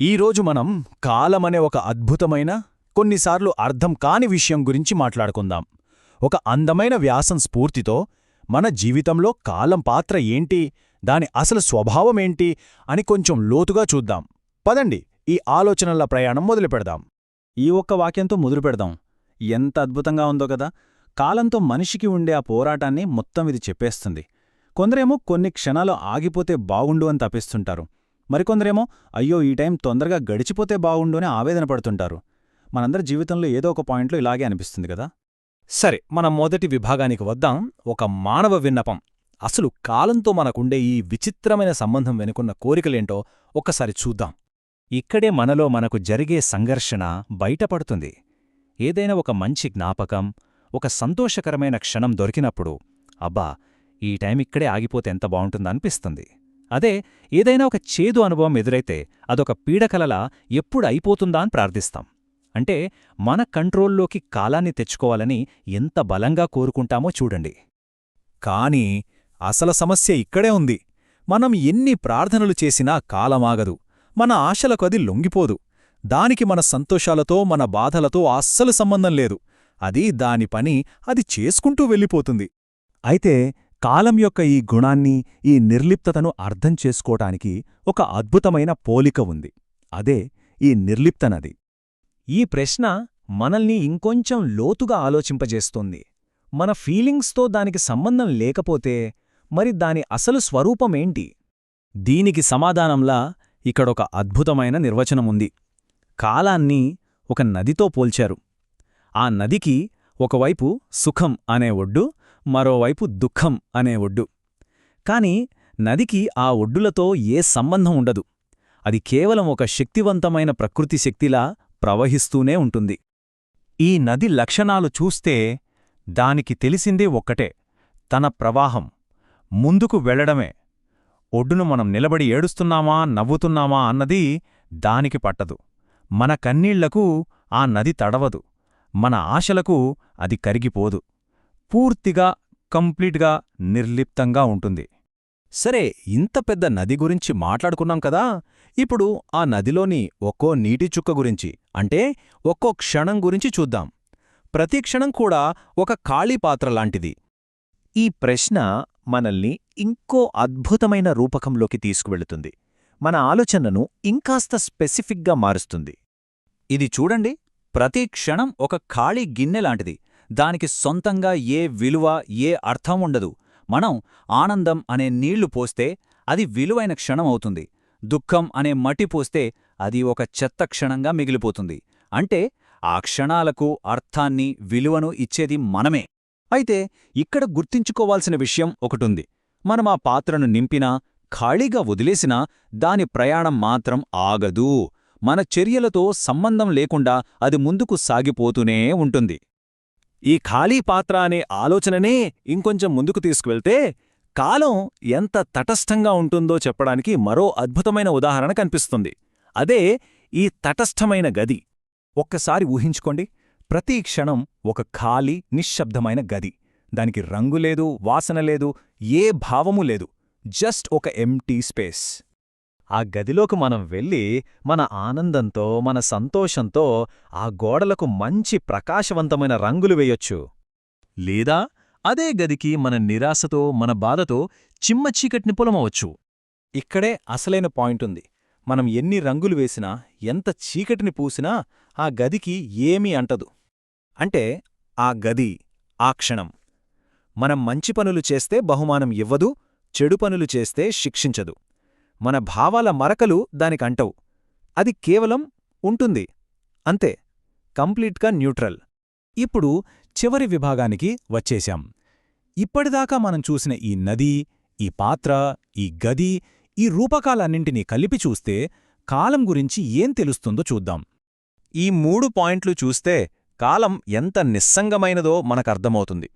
ఈరోజు మనం కాలమనే ఒక అద్భుతమైన, కొన్నిసార్లు అర్థం కాని విషయం గురించి మాట్లాడుకుందాం. ఒక అందమైన వ్యాసం స్ఫూర్తితో మన జీవితంలో కాలం పాత్ర ఏంటి, దాని అసలు స్వభావమేంటి అని కొంచెం లోతుగా చూద్దాం. పదండి, ఈ ఆలోచనల ప్రయాణం మొదలుపెడదాం. ఈ ఒక్క వాక్యంతో మొదలుపెడదాం. ఎంత అద్భుతంగా ఉందో కదా! కాలంతో మనిషికి ఉండే ఆ పోరాటాన్ని మొత్తం ఇది చెప్పేస్తుంది. కొందరేమో కొన్ని క్షణాలు ఆగిపోతే బాగుండు అని తపిస్తుంటారు. మరికొందరేమో అయ్యో ఈ టైం తొందరగా గడిచిపోతే బాగుండు అని ఆవేదన పడుతుంటారు. మనందరి జీవితంలో ఏదో ఒక పాయింట్లో ఇలాగే అనిపిస్తుంది కదా. సరే, మనం మొదటి విభాగానికి వద్దాం. ఒక మానవ విన్నపం. అసలు కాలంతో మనకుండే ఈ విచిత్రమైన సంబంధం వెనుకున్న కోరికలేంటో ఒక్కసారి చూద్దాం. ఇక్కడే మనలో మనకు జరిగే సంఘర్షణ బయటపడుతుంది. ఏదైనా ఒక మంచి జ్ఞాపకం, ఒక సంతోషకరమైన క్షణం దొరికినప్పుడు అబ్బా ఈ టైం ఇక్కడే ఆగిపోతే ఎంత బావుంటుందనిపిస్తుంది. అదే ఏదైనా ఒక చేదు అనుభవం ఎదురైతే అదొక పీడకలలా ఎప్పుడు అయిపోతుందా అని ప్రార్థిస్తాం. అంటే మన కంట్రోల్లోకి కాలాన్ని తెచ్చుకోవాలని ఎంత బలంగా కోరుకుంటామో చూడండి. కాని అసలు సమస్య ఇక్కడే ఉంది. మనం ఎన్ని ప్రార్థనలు చేసినా కాలమాగదు. మన ఆశలకు అది లొంగిపోదు. దానికి మన సంతోషాలతో, మన బాధలతో అస్సలు సంబంధం లేదు. అది దాని పని అది చేసుకుంటూ వెళ్ళిపోతుంది. అయితే కాలం యొక్క ఈ గుణాన్ని, ఈ నిర్లిప్తతను అర్థం చేసుకోటానికి ఒక అద్భుతమైన పోలిక ఉంది. అదే ఈ నిర్లిప్తనది. ఈ ప్రశ్న మనల్ని ఇంకొంచెం లోతుగా ఆలోచింపజేస్తోంది. మన ఫీలింగ్స్తో దానికి సంబంధం లేకపోతే మరి దాని అసలు స్వరూపమేంటి? దీనికి సమాధానంలా ఇక్కడొక అద్భుతమైన నిర్వచనముంది. కాలాన్ని ఒక నదితో పోల్చారు. ఆ నదికి ఒకవైపు సుఖం అనే ఒడ్డు, మరోవైపు దుఃఖం అనే ఒడ్డు. కాని నదికి ఆ ఒడ్డులతో ఏ సంబంధం ఉండదు. అది కేవలం ఒక శక్తివంతమైన ప్రకృతి శక్తిలా ప్రవహిస్తూనే ఉంటుంది. ఈ నది లక్షణాలు చూస్తే దానికి తెలిసిందే ఒక్కటే, తన ప్రవాహం ముందుకు వెళ్లడమే. ఒడ్డును మనం నిలబడి ఏడుస్తున్నామా, నవ్వుతున్నామా అన్నది దానికి పట్టదు. మన కన్నీళ్లకు ఆ నది తడవదు. మన ఆశలకు అది కరిగిపోదు. పూర్తిగా, కంప్లీట్గా నిర్లిప్తంగా ఉంటుంది. సరే, ఇంత పెద్ద నది గురించి మాట్లాడుకున్నాం కదా. ఇప్పుడు ఆ నదిలోని ఒక్కో నీటి చుక్క గురించి, అంటే ఒక్కో క్షణం గురించి చూద్దాం. ప్రతి క్షణం కూడా ఒక ఖాళీ పాత్రలాంటిది. ఈ ప్రశ్న మనల్ని ఇంకో అద్భుతమైన రూపకంలోకి తీసుకువెళుతుంది. మన ఆలోచనను ఇంకాస్త స్పెసిఫిక్గా మారుస్తుంది. ఇది చూడండి, ప్రతి క్షణం ఒక ఖాళీ గిన్నెలాంటిది. దానికి సొంతంగా ఏ విలువ, ఏ అర్థం ఉండదు. మనం ఆనందం అనే నీళ్లు పోస్తే అది విలువైన క్షణం అవుతుంది. దుఃఖం అనే మట్టి పోస్తే అది ఒక చెత్త క్షణంగా మిగిలిపోతుంది. అంటే ఆ క్షణాలకు అర్థాన్ని, విలువను ఇచ్చేది మనమే. అయితే ఇక్కడ గుర్తించుకోవాల్సిన విషయం ఒకటుంది. మనం ఆ పాత్రను నింపినా, ఖాళీగా వదిలేసినా దాని ప్రయాణం మాత్రం ఆగదు. మన చర్యలతో సంబంధం లేకుండా అది ముందుకు సాగిపోతూనే ఉంటుంది. ఈ ఖాళీ పాత్ర అనే ఆలోచననే ఇంకొంచెం ముందుకు తీసుకువెళ్తే కాలం ఎంత తటస్థంగా ఉంటుందో చెప్పడానికి మరో అద్భుతమైన ఉదాహరణ కనిపిస్తుంది. అదే ఈ తటస్థమైన గది. ఒక్కసారి ఊహించుకోండి, ప్రతి క్షణం ఒక ఖాళీ, నిశ్శబ్దమైన గది. దానికి రంగు లేదు, వాసన లేదు, ఏ భావమూ లేదు. జస్ట్ ఒక ఎంప్టీ స్పేస్. ఆ గదిలోకి మనం వెళ్ళి మన ఆనందంతో, మన సంతోషంతో ఆ గోడలకు మంచి ప్రకాశవంతమైన రంగులు వేయొచ్చు. లేదా అదే గదికి మన నిరాశతో, మన బాధతో చిమ్మచీకటిని పొలమవచ్చు. ఇక్కడే అసలైన పాయింటుంది. మనం ఎన్ని రంగులు వేసినా, ఎంత చీకటిని పూసినా ఆ గదికి ఏమీ అంటదు. అంటే ఆ గది, ఆ క్షణం. మనం మంచి పనులు చేస్తే బహుమానం ఇవ్వదు, చెడు పనులు చేస్తే శిక్షించదు. మన భావాల మరకలు దానికంటవు. అది కేవలం ఉంటుంది, అంతే. కంప్లీట్గా న్యూట్రల్. ఇప్పుడు చివరి విభాగానికి వచ్చేశాం. ఇప్పటిదాకా మనం చూసిన ఈ నది, ఈ పాత్ర, ఈ గది, ఈ రూపకాలన్నింటినీ కలిపి చూస్తే కాలం గురించి ఏం తెలుస్తుందో చూద్దాం. ఈ 3 పాయింట్లు చూస్తే కాలం ఎంత నిస్సంగమైనదో మనకర్థమవుతుంది.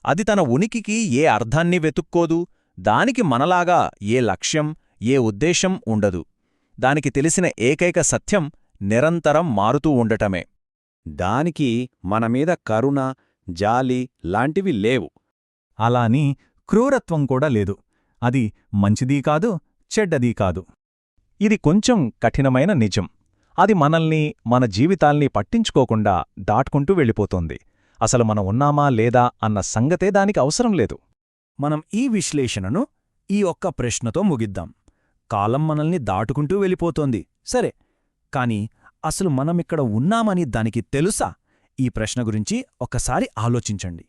అది తన ఉనికికి ఏ అర్థాన్ని వెతుక్కోదు. దానికి మనలాగా ఏ లక్ష్యం, ఏ ఉద్దేశం ఉండదు. దానికి తెలిసిన ఏకైక సత్యం నిరంతరం మారుతూ ఉండటమే. దానికి మనమీద కరుణ, జాలి లాంటివి లేవు. అలాని క్రూరత్వం కూడా లేదు. అది మంచిదీ కాదు, చెడ్డదీ కాదు. ఇది కొంచెం కఠినమైన నిజం. అది మనల్ని, మన జీవితాల్ని పట్టించుకోకుండా దాటుకుంటూ వెళ్ళిపోతోంది. అసలు మనం ఉన్నామా లేదా అన్న సంగతే దానికి అవసరం లేదు. మనం ఈ విశ్లేషణను ఈ ఒక్క ప్రశ్నతో ముగిద్దాం. కాలం మనల్ని దాటుకుంటూ వెళ్ళిపోతోంది, సరే, కాని అసలు మనమిక్కడ ఉన్నామని దానికి తెలుసా? ఈ ప్రశ్న గురించి ఒక్కసారి ఆలోచించండి.